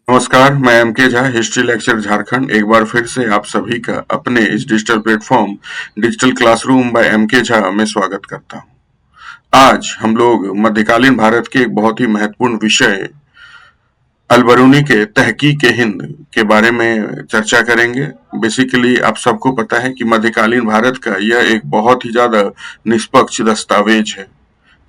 नमस्कार, मैं MK Jha, history lecture Jharkhand एक बार फिर से आप सभी का अपने इस digital platform digital classroom by MK Jha में स्वागत करता हूं। आज हम लोग मध्यकालीन भारत के एक बहुत ही महत्वपूर्ण विषय अलबरूनी के तहकीक हिंद के बारे में चर्चा करेंगे। बेसिकली आप सबको पता है कि मध्यकालीन भारत का यह एक बहुत ही ज्यादा निष्पक्ष दस्तावेज है,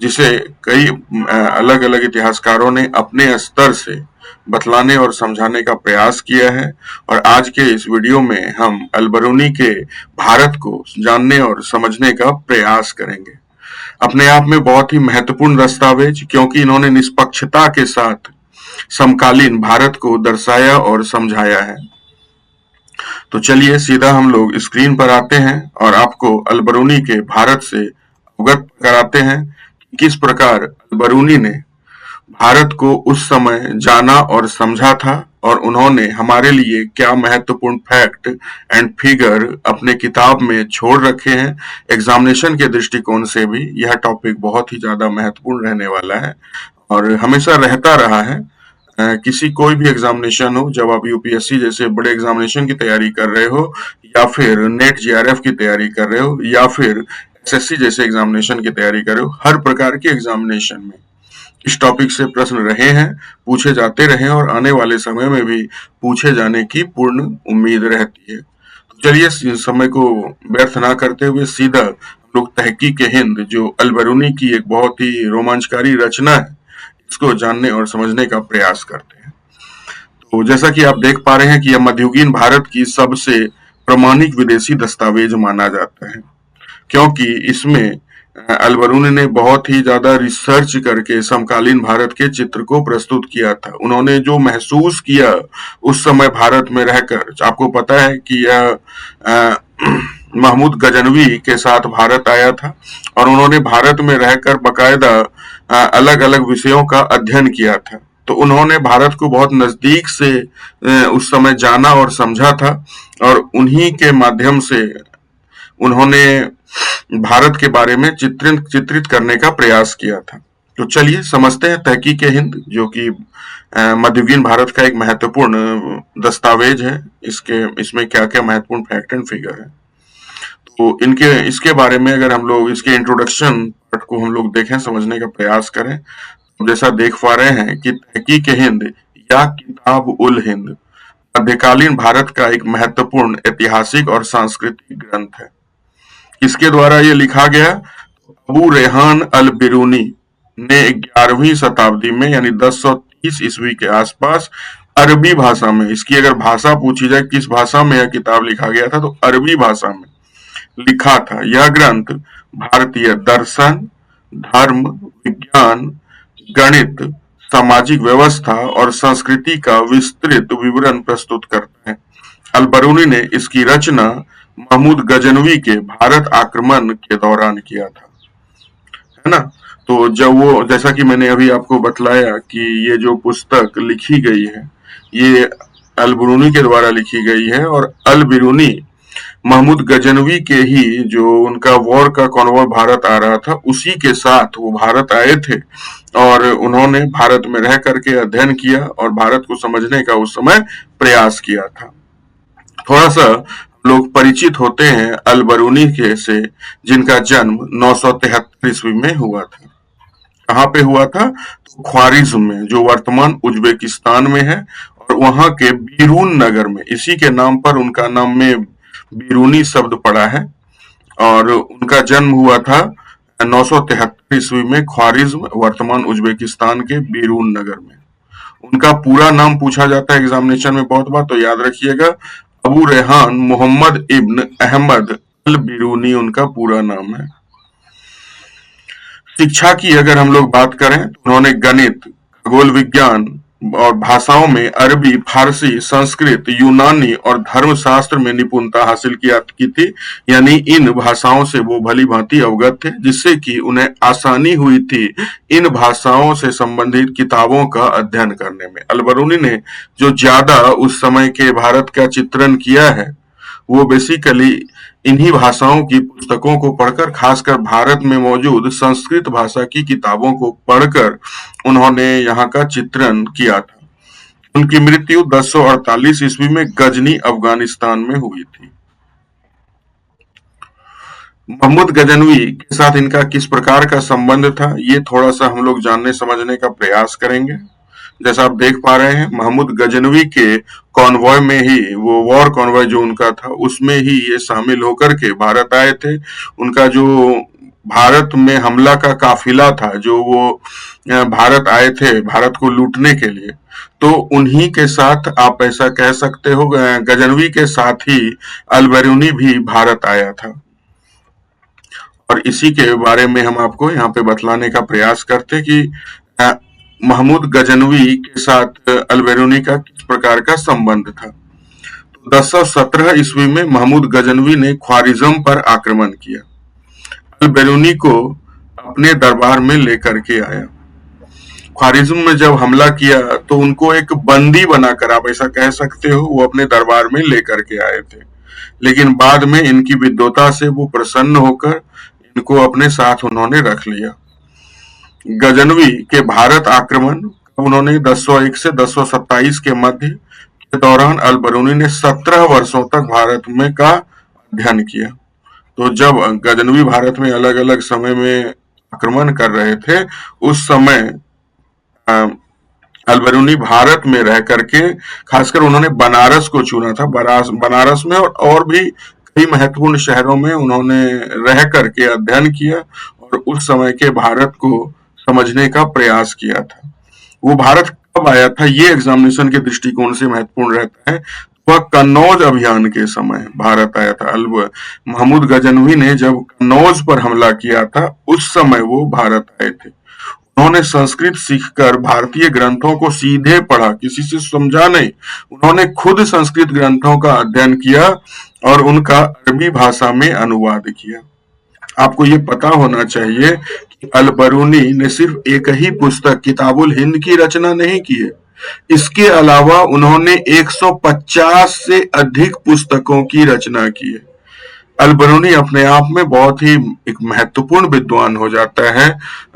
जिसे कई अलग अलग इतिहासकारों ने अपने स्तर से बतलाने और समझाने का प्रयास किया है। और आज के इस वीडियो में हम अलबरूनी के भारत को जानने और समझने का प्रयास करेंगे। अपने आप में बहुत ही महत्वपूर्ण दस्तावेज, क्योंकि इन्होंने निष्पक्षता के साथ समकालीन भारत को दर्शाया और समझाया है। तो चलिए सीधा हम लोग स्क्रीन पर आते हैं और आपको अलबरूनी के भारत से अवगत कराते हैं कि किस प्रकार अलबरूनी ने भारत को उस समय जाना और समझा था, और उन्होंने हमारे लिए क्या महत्वपूर्ण फैक्ट एंड फिगर अपने किताब में छोड़ रखे हैं। एग्जामिनेशन के दृष्टिकोण से भी यह टॉपिक बहुत ही ज्यादा महत्वपूर्ण रहने वाला है और हमेशा रहता रहा है। किसी कोई भी एग्जामिनेशन हो, जब आप यूपीएससी जैसे बड़े एग्जामिनेशन की तैयारी कर रहे हो, या फिर नेट जीआरएफ की तैयारी कर रहे हो, या फिर एसएससी जैसे एग्जामिनेशन की तैयारी कर रहे हो, हर प्रकार के एग्जामिनेशन में इस टॉपिक से प्रश्न रहे हैं, पूछे जाते रहे और आने वाले समय में भी पूछे जाने की पूर्ण उम्मीद रहती है। तो चलिए समय को व्यर्थ ना करते हुए सीधा हम लोग तहकीक हिंद, जो अलबरूनी की एक बहुत ही रोमांचकारी रचना है, इसको जानने और समझने का प्रयास करते हैं। तो जैसा कि आप देख पा रहे हैं कि यह मध्ययुगीन भारत की सबसे प्रामाणिक विदेशी दस्तावेज माना जाता है, क्योंकि इसमें अलबरूनी ने बहुत ही ज्यादा रिसर्च करके समकालीन भारत के चित्र को प्रस्तुत किया था। उन्होंने जो महसूस किया उस समय भारत में रहकर, आपको पता है कि यह महमूद गजनवी के साथ भारत आया था और उन्होंने भारत में रहकर बकायदा अलग अलग विषयों का अध्ययन किया था। तो उन्होंने भारत को बहुत नजदीक से उस समय जाना और समझा था, और उन्हीं के माध्यम से उन्होंने भारत के बारे में चित्रित करने का प्रयास किया था। तो चलिए समझते हैं तहकीक हिंद, जो कि मध्ययुगीन भारत का एक महत्वपूर्ण दस्तावेज है। इसमें क्या क्या महत्वपूर्ण फैक्ट एंड फिगर है, तो इसके बारे में अगर हम लोग इसके इंट्रोडक्शन पार्ट को हम लोग देखें, समझने का प्रयास करें, तो जैसा देख पा रहे हैं कि तहकीक हिंद या किताब उल हिंद मध्यकालीन भारत का एक महत्वपूर्ण ऐतिहासिक और सांस्कृतिक ग्रंथ है। किसके द्वारा ये लिखा गया? अबू रेहान अल बिरूनी ने 11वीं शताब्दी में, यानी 1030 ईस्वी के आसपास अरबी भाषा में, इसकी अगर भाषा पूछी जाए किस भाषा में यह किताब लिखा गया था, तो अरबी भाषा में लिखा था। यह ग्रंथ भारतीय दर्शन, धर्म, विज्ञान, गणित, सामाजिक व्यवस्था और संस्कृति का विस्तृत विवरण प्रस्तुत करता है। अलबरूनी ने इसकी रचना महमूद गजनवी के भारत आक्रमण के दौरान किया था, है ना। तो जब वो, जैसा कि मैंने अभी आपको बतलाया कि ये जो पुस्तक लिखी गई है, ये अलबरूनी के द्वारा लिखी गई है, और अल बिरूनी महमूद गजनवी के ही, जो उनका वॉर का कॉन्वॉय भारत आ रहा था, उसी के साथ वो भारत आए थे और उन्होंने भारत में रह करके अध्ययन किया और भारत को समझने का उस समय प्रयास किया था। थोड़ा सा लोग परिचित होते हैं अलबरूनी के से, जिनका जन्म 973 ईस्वी में हुआ था। कहाँ पे हुआ था? तो ख्वारिज्म में, जो वर्तमान उज्बेकिस्तान में है, और वहां के बीरून नगर में, इसी के नाम पर उनका नाम में बीरूनी शब्द पड़ा है। और उनका जन्म हुआ था 973 ईस्वी में ख्वारिज्म, वर्तमान उज्बेकिस्तान के बीरून नगर में। उनका पूरा नाम पूछा जाता है एग्जामिनेशन में बहुत बार, तो याद रखिएगा, अबू रेहान मोहम्मद इब्न अहमद अल बिरूनी उनका पूरा नाम है। शिक्षा की अगर हम लोग बात करें, तो उन्होंने गणित, खगोल विज्ञान और भाषाओं में अरबी, फारसी, संस्कृत, यूनानी और धर्मशास्त्र में निपुणता हासिल की थी। यानी इन भाषाओं से वो भली भांति अवगत थे, जिससे कि उन्हें आसानी हुई थी इन भाषाओं से संबंधित किताबों का अध्ययन करने में। अलबरूनी ने जो ज्यादा उस समय के भारत का चित्रण किया है, वो बेसिकली इन्हीं भाषाओं की पुस्तकों को पढ़कर, खासकर भारत में मौजूद संस्कृत भाषा की किताबों को पढ़कर उन्होंने यहाँ का चित्रण किया था। उनकी मृत्यु 1048 ईस्वी में गजनी अफगानिस्तान में हुई थी। महमूद गजनवी के साथ इनका किस प्रकार का संबंध था, ये थोड़ा सा हम लोग जानने समझने का प्रयास करेंगे। जैसा आप देख पा रहे हैं, महमूद गजनवी के कॉन्वॉय में ही, वो वॉर कॉन्वॉय जो उनका था, उसमें ही ये शामिल होकर के भारत आए थे। उनका जो भारत में हमला का काफिला था, जो वो भारत आए थे भारत को लूटने के लिए, तो उन्हीं के साथ आप ऐसा कह सकते हो, गजनवी के साथ ही अल-बरूनी भी भारत आया था। और इसी के बारे में हम आपको यहाँ पे बतलाने का प्रयास करते कि अ, महमूद गजनवी के साथ अल-बरूनी का किस प्रकार का संबंध था। 1017 ईस्वी में महमूद गजनवी ने ख्वारिज्म पर आक्रमण किया। अल-बरूनी को अपने दरबार में लेकर के आया। ख्वारिज्म में जब हमला किया तो उनको एक बंदी बनाकर, आप ऐसा कह सकते हो, वो अपने दरबार में लेकर के आए थे। लेकिन बाद में इनकी विद्वता से वो प्रसन्न होकर इनको अपने साथ उन्होंने रख लिया। गजनवी के भारत आक्रमण उन्होंने 1001 से 1027 के मध्य के दौरान अल-बरूनी ने 17 वर्षों तक भारत में का अध्ययन किया। तो जब गजनवी भारत में अलग अलग समय में आक्रमण कर रहे थे, उस समय अल-बरूनी भारत में रह करके, खासकर उन्होंने बनारस को चुना था। बनारस में और भी कई महत्वपूर्ण शहरों में उन्होंने रह करके अध्ययन किया और उस समय के भारत को समझने का प्रयास किया था। वो भारत कब आया था, ये एग्जामिनेशन के दृष्टिकोण से महत्वपूर्ण रहता है। वह कन्नौज अभियान के समय भारत आया था। महमूद गजनवी ने जब कन्नौज पर हमला किया था, उस समय वो भारत आए थे। उन्होंने संस्कृत सीखकर भारतीय ग्रंथों को सीधे पढ़ा, किसी से समझा नहीं। उन्होंने खुद संस्कृत ग्रंथों का अध्ययन किया और उनका अरबी भाषा में अनुवाद किया। आपको ये पता होना चाहिए कि अल-बरूनी ने सिर्फ एक ही पुस्तक किताबुल हिंद की रचना नहीं की है। इसके अलावा उन्होंने 150 से अधिक पुस्तकों की रचना की है। अल-बरूनी अपने आप में बहुत ही एक महत्वपूर्ण विद्वान हो जाता है।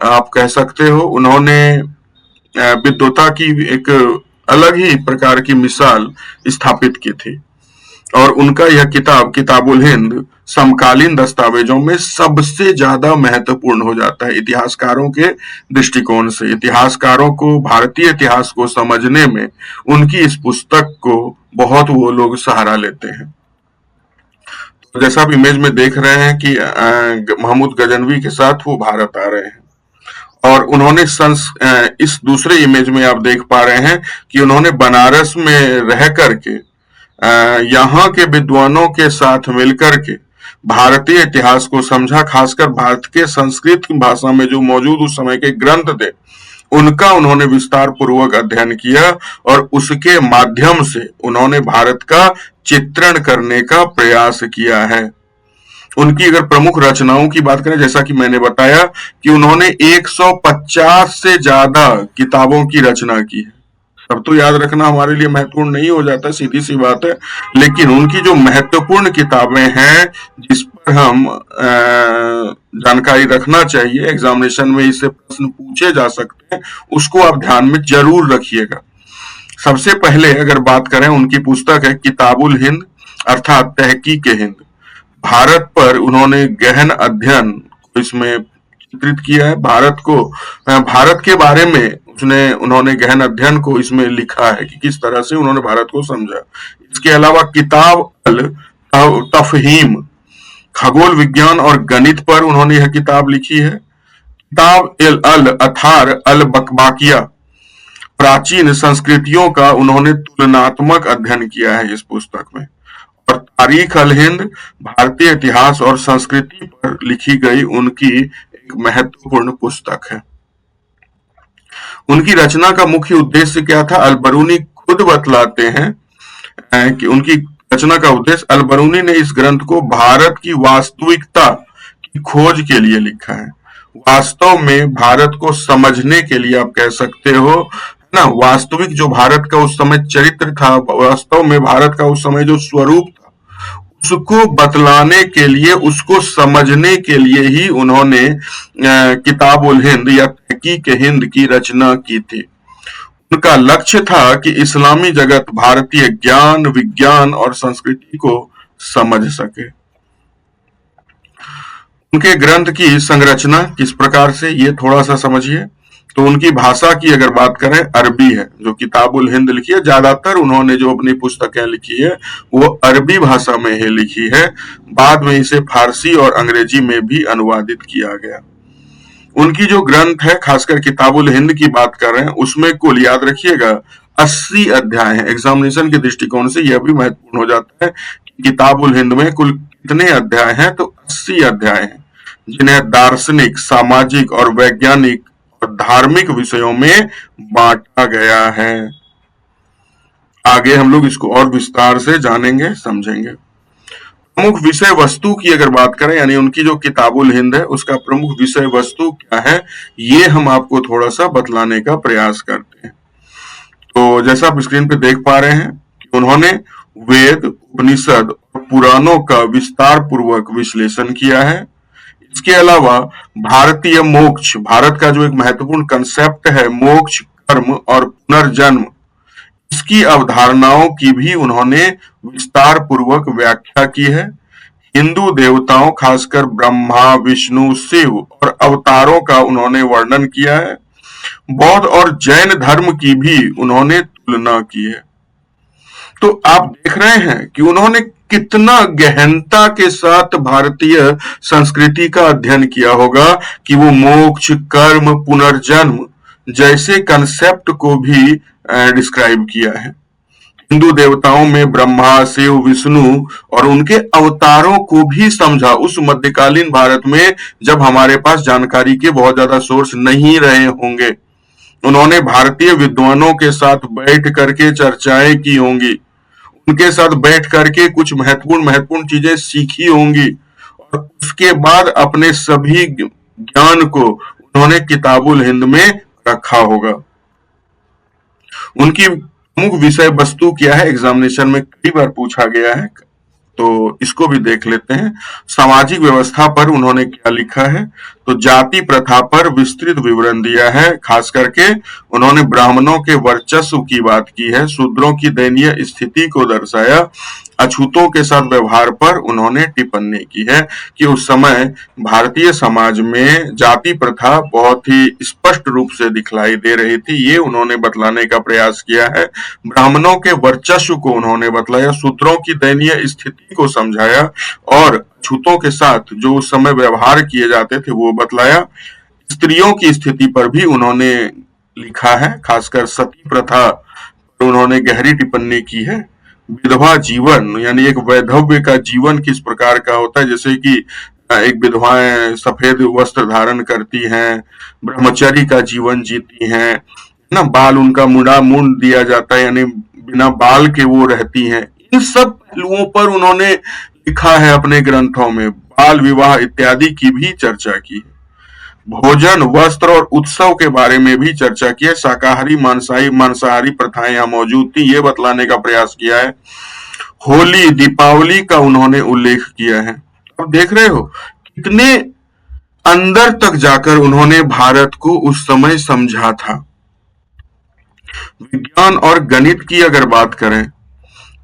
आप कह सकते हो, उन्होंने विद्वता की एक अलग ही प्रकार की मिसाल स्थापित की थी और उनका यह किताब किताबुल हिंद समकालीन दस्तावेजों में सबसे ज्यादा महत्वपूर्ण हो जाता है। इतिहासकारों के दृष्टिकोण से, इतिहासकारों को भारतीय इतिहास को समझने में उनकी इस पुस्तक को बहुत वो लोग सहारा लेते हैं। तो जैसा आप इमेज में देख रहे हैं कि महमूद गजनवी के साथ वो भारत आ रहे हैं और उन्होंने इस दूसरे इमेज में आप देख पा रहे हैं कि उन्होंने बनारस में रह करके यहाँ के विद्वानों के साथ मिलकर के भारतीय इतिहास को समझा। खासकर भारत के संस्कृत भाषा में जो मौजूद उस समय के ग्रंथ थे, उनका उन्होंने विस्तार पूर्वक अध्ययन किया और उसके माध्यम से उन्होंने भारत का चित्रण करने का प्रयास किया है। उनकी अगर प्रमुख रचनाओं की बात करें, जैसा कि मैंने बताया कि उन्होंने 150 से ज्यादा किताबों की रचना की है। अब तो याद रखना हमारे लिए महत्वपूर्ण नहीं हो जाता, सीधी सी बात है, लेकिन उनकी जो महत्वपूर्ण किताबें हैं जिस पर हम जानकारी रखना चाहिए, एग्जामिनेशन में इससे प्रश्न पूछे जा सकते हैं, उसको आप ध्यान में जरूर रखिएगा। सबसे पहले अगर बात करें, उनकी पुस्तक है किताबुल हिंद अर्थात तहकीक हिंद। भारत पर उन्होंने गहन अध्ययन को इसमें चित्रित किया है। भारत के बारे में उन्होंने गहन अध्ययन को इसमें लिखा है कि किस तरह से उन्होंने भारत को समझा। इसके अलावा किताब अल तफहीम, खगोल विज्ञान और गणित पर उन्होंने यह किताब लिखी है। किताब अल अथार अल बकबाकिया, प्राचीन संस्कृतियों का उन्होंने तुलनात्मक अध्ययन किया है इस पुस्तक में। और तारीख अल हिंद, भारतीय इतिहास और संस्कृति पर लिखी गई उनकी एक महत्वपूर्ण पुस्तक है। उनकी रचना का मुख्य उद्देश्य क्या था, अल-बरूनी खुद बतलाते हैं कि उनकी रचना का उद्देश्य, अल-बरूनी ने इस ग्रंथ को भारत की वास्तविकता की खोज के लिए लिखा है। वास्तव में भारत को समझने के लिए आप कह सकते हो ना, वास्तविक जो भारत का उस समय चरित्र था, वास्तव में भारत का उस समय जो स्वरूप था, उसको बतलाने के लिए, उसको समझने के लिए ही उन्होंने किताबुल हिंद या तहकीक हिंद की रचना की थी। उनका लक्ष्य था कि इस्लामी जगत भारतीय ज्ञान, विज्ञान और संस्कृति को समझ सके। उनके ग्रंथ की संरचना किस प्रकार से, ये थोड़ा सा समझिए। तो उनकी भाषा की अगर बात करें, अरबी है। जो किताबुल हिंद लिखी है, ज्यादातर उन्होंने जो अपनी पुस्तकें लिखी है वो अरबी भाषा में ही लिखी है। बाद में इसे फारसी और अंग्रेजी में भी अनुवादित किया गया। उनकी जो ग्रंथ है, खासकर किताबुल हिंद की बात कर रहे हैं, उसमें कुल याद रखिएगा 80 अध्याय हैं। एग्जामिनेशन के दृष्टिकोण से यह भी महत्वपूर्ण हो जाता है कि किताबुल हिंद में कुल कितने अध्याय हैं, तो 80 अध्याय हैं, जिन्हें दार्शनिक, सामाजिक और वैज्ञानिक और धार्मिक विषयों में बांटा गया है। आगे हम लोग इसको और विस्तार से जानेंगे, समझेंगे। प्रमुख विषय वस्तु की अगर बात करें, यानी उनकी जो किताबुल हिंद है उसका प्रमुख विषय वस्तु क्या है, ये हम आपको थोड़ा सा बतलाने का प्रयास करते हैं। तो जैसा आप स्क्रीन पे देख पा रहे हैं कि उन्होंने वेद, उपनिषद और पुराणों का विस्तार पूर्वक विश्लेषण किया है। इसके अलावा भारतीय मोक्ष, भारत का जो एक महत्वपूर्ण कंसेप्ट है मोक्ष, कर्म और पुनर्जन्म, इसकी अवधारणाओं की भी उन्होंने विस्तार पूर्वक व्याख्या की है। हिंदू देवताओं, खासकर ब्रह्मा, विष्णु, शिव और अवतारों का उन्होंने वर्णन किया है। बौद्ध और जैन धर्म की भी उन्होंने तुलना की है। तो आप देख रहे हैं कि उन्होंने कितना गहनता के साथ भारतीय संस्कृति का अध्ययन किया होगा कि वो मोक्ष, कर्म, पुनर्जन्म जैसे कंसेप्ट को भी डिस्क्राइब किया है। हिंदू देवताओं में ब्रह्मा, शिव, विष्णु और उनके अवतारों को भी समझा उस मध्यकालीन भारत में, जब हमारे पास जानकारी के बहुत ज्यादा सोर्स नहीं रहे होंगे। उन्होंने भारतीय विद्वानों के साथ बैठ करके चर्चाएं की होंगी, उनके साथ बैठ करके कुछ महत्वपूर्ण महत्वपूर्ण चीजें सीखी होंगी, और उसके बाद अपने सभी ज्ञान को उन्होंने किताबुल हिंद में रखा होगा। उनकी प्रमुख विषय वस्तु क्या है, एग्जामिनेशन में कई बार पूछा गया है, तो इसको भी देख लेते हैं। सामाजिक व्यवस्था पर उन्होंने क्या लिखा है, तो जाति प्रथा पर विस्तृत विवरण दिया है। खास करके उन्होंने ब्राह्मणों के वर्चस्व की बात की है, शूद्रों की दयनीय स्थिति को दर्शाया, अछूतों के साथ व्यवहार पर उन्होंने टिप्पणी की है कि उस समय भारतीय समाज में जाति प्रथा बहुत ही स्पष्ट रूप से दिखलाई दे रही थी, ये उन्होंने बतलाने का प्रयास किया है। ब्राह्मणों के वर्चस्व को उन्होंने बतलाया, शूद्रों की दयनीय स्थिति को समझाया और अछूतों के साथ जो उस समय व्यवहार किए जाते थे वो बतलाया। स्त्रियों की स्थिति पर भी उन्होंने लिखा है, खासकर सती प्रथा पर उन्होंने गहरी टिप्पणी की है। विधवा जीवन, यानी एक वैधव्य का जीवन किस प्रकार का होता है, जैसे कि एक विधवाएं सफेद वस्त्र धारण करती हैं, ब्रह्मचर्य का जीवन जीती हैं, ना बाल उनका मुंड दिया जाता है, यानी बिना बाल के वो रहती हैं। इन सब पहलुओं पर उन्होंने लिखा है अपने ग्रंथों में। बाल विवाह इत्यादि की भी चर्चा की है। भोजन, वस्त्र और उत्सव के बारे में भी चर्चा की है। शाकाहारी, मांसाहारी प्रथाएं यहाँ मौजूद थी, ये बतलाने का प्रयास किया है। होली, दीपावली का उन्होंने उल्लेख किया है। अब देख रहे हो कितने अंदर तक जाकर उन्होंने भारत को उस समय समझा था। विज्ञान और गणित की अगर बात करें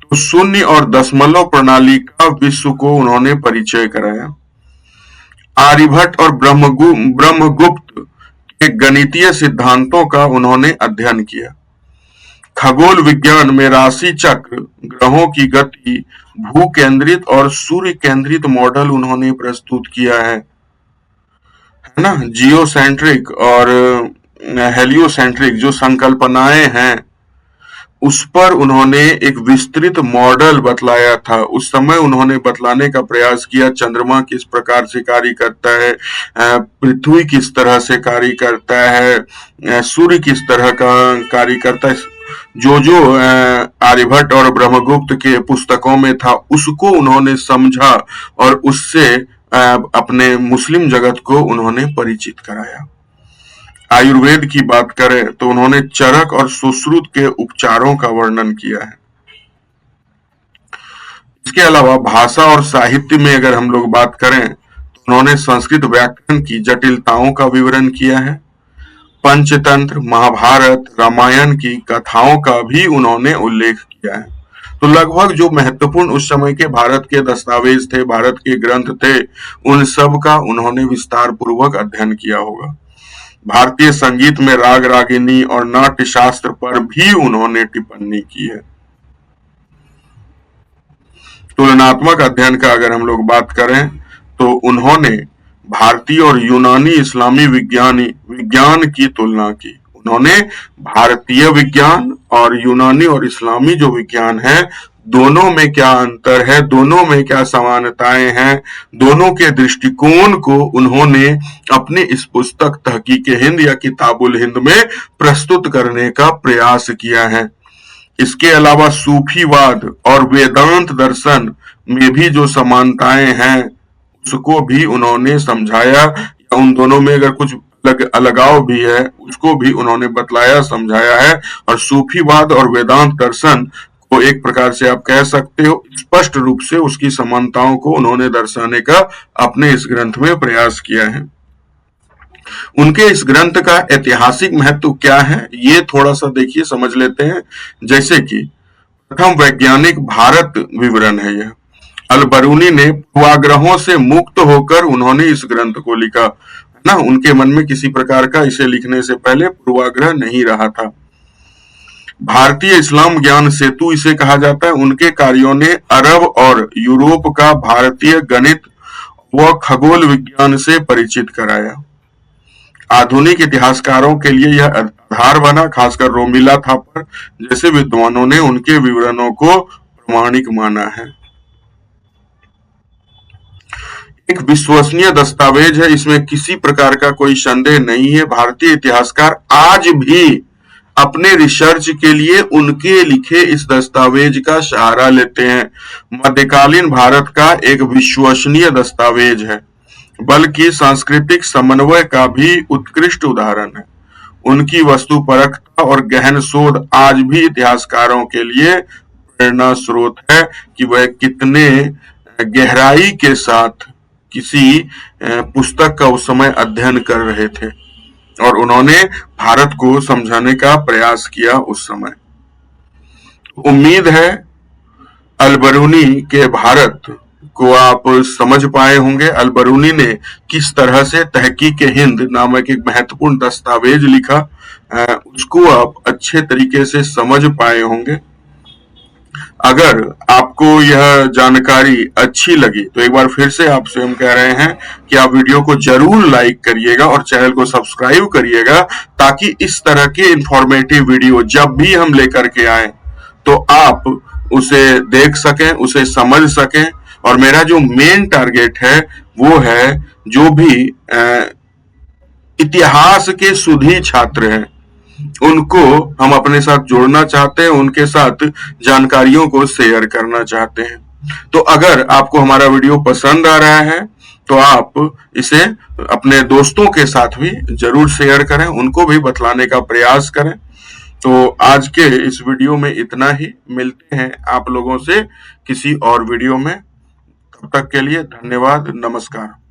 तो शून्य और दशमलव प्रणाली का विश्व को उन्होंने परिचय कराया। आर्यभट्ट और ब्रह्मगुप्त के गणितीय सिद्धांतों का उन्होंने अध्ययन किया। खगोल विज्ञान में राशि चक्र, ग्रहों की गति, भू केंद्रित और सूर्य केंद्रित मॉडल उन्होंने प्रस्तुत किया है ना। जियोसेंट्रिक और हेलियोसेंट्रिक जो संकल्पनाएं हैं उस पर उन्होंने एक विस्तृत मॉडल बतलाया था। उस समय उन्होंने बतलाने का प्रयास किया चंद्रमा किस प्रकार से कार्य करता है, पृथ्वी किस तरह से कार्य करता है, सूर्य किस तरह का कार्य करता है। जो जो आर्यभट्ट और ब्रह्मगुप्त के पुस्तकों में था उसको उन्होंने समझा और उससे अपने मुस्लिम जगत को उन्होंने परिचित कराया। आयुर्वेद की बात करें तो उन्होंने चरक और सुश्रुत के उपचारों का वर्णन किया है। इसके अलावा भाषा और साहित्य में अगर हम लोग बात करें तो उन्होंने संस्कृत व्याकरण की जटिलताओं का विवरण किया है। पंचतंत्र, महाभारत, रामायण की कथाओं का भी उन्होंने उल्लेख किया है। तो लगभग जो महत्वपूर्ण उस समय के भारत के दस्तावेज थे, भारत के ग्रंथ थे, उन सब का उन्होंने विस्तार पूर्वक अध्ययन किया होगा। भारतीय संगीत में राग रागिनी और नाट्य शास्त्र पर भी उन्होंने टिप्पणी की है। तुलनात्मक अध्ययन का अगर हम लोग बात करें तो उन्होंने भारतीय और यूनानी इस्लामी विज्ञान की तुलना की। उन्होंने भारतीय विज्ञान और यूनानी और इस्लामी जो विज्ञान है, दोनों में क्या अंतर है, दोनों में क्या समानताएं हैं, दोनों के दृष्टिकोण को उन्होंने अपनी इस पुस्तक तहकीक हिंद या किताबुल हिंद में प्रस्तुत करने का प्रयास किया है। इसके अलावा सूफीवाद और वेदांत दर्शन में भी जो समानताएं हैं उसको भी उन्होंने समझाया, या उन दोनों में अगर कुछ अलगाव भी है उसको भी उन्होंने बतलाया, समझाया है। और सूफीवाद और वेदांत दर्शन को एक प्रकार से आप कह सकते हो स्पष्ट रूप से उसकी समानताओं को उन्होंने दर्शाने का अपने इस ग्रंथ में प्रयास किया है। उनके इस ग्रंथ का ऐतिहासिक महत्व क्या है, ये थोड़ा सा देखिए, समझ लेते हैं। जैसे कि प्रथम वैज्ञानिक भारत विवरण है यह। अल-बरूनी ने पूर्वाग्रहों से मुक्त होकर उन्होंने इस ग्रंथ को लिखा, है ना। उनके मन में किसी प्रकार का इसे लिखने से पहले पूर्वाग्रह नहीं रहा था। भारतीय इस्लाम ज्ञान सेतु इसे कहा जाता है। उनके कार्यों ने अरब और यूरोप का भारतीय गणित व खगोल विज्ञान से परिचित कराया। आधुनिक इतिहासकारों के लिए यह आधार बना, खासकर रोमिला थापर जैसे विद्वानों ने उनके विवरणों को प्रमाणिक माना है। एक विश्वसनीय दस्तावेज है, इसमें किसी प्रकार का कोई संदेह नहीं है। भारतीय इतिहासकार आज भी अपने रिसर्च के लिए उनके लिखे इस दस्तावेज का सहारा लेते हैं। मध्यकालीन भारत का एक विश्वसनीय दस्तावेज है, बल्कि सांस्कृतिक समन्वय का भी उत्कृष्ट उदाहरण है। उनकी वस्तुपरकता और गहन शोध आज भी इतिहासकारों के लिए प्रेरणा स्रोत है कि वह कितने गहराई के साथ किसी पुस्तक का उस समय अध्ययन कर रहे थे और उन्होंने भारत को समझाने का प्रयास किया उस समय। उम्मीद है अल-बरूनी के भारत को आप समझ पाए होंगे। अल-बरूनी ने किस तरह से तहकीक हिंद नामक एक महत्वपूर्ण दस्तावेज लिखा, उसको आप अच्छे तरीके से समझ पाए होंगे। अगर आपको यह जानकारी अच्छी लगी तो एक बार फिर से आपसे हम कह रहे हैं कि आप वीडियो को जरूर लाइक करिएगा और चैनल को सब्सक्राइब करिएगा, ताकि इस तरह के इंफॉर्मेटिव वीडियो जब भी हम लेकर के आए तो आप उसे देख सकें, उसे समझ सकें। और मेरा जो मेन टारगेट है वो है जो भी इतिहास के सुधी छात्र हैं उनको हम अपने साथ जोड़ना चाहते हैं, उनके साथ जानकारियों को शेयर करना चाहते हैं। तो अगर आपको हमारा वीडियो पसंद आ रहा है तो आप इसे अपने दोस्तों के साथ भी जरूर शेयर करें, उनको भी बतलाने का प्रयास करें। तो आज के इस वीडियो में इतना ही। मिलते हैं आप लोगों से किसी और वीडियो में। तब तक के लिए धन्यवाद, नमस्कार।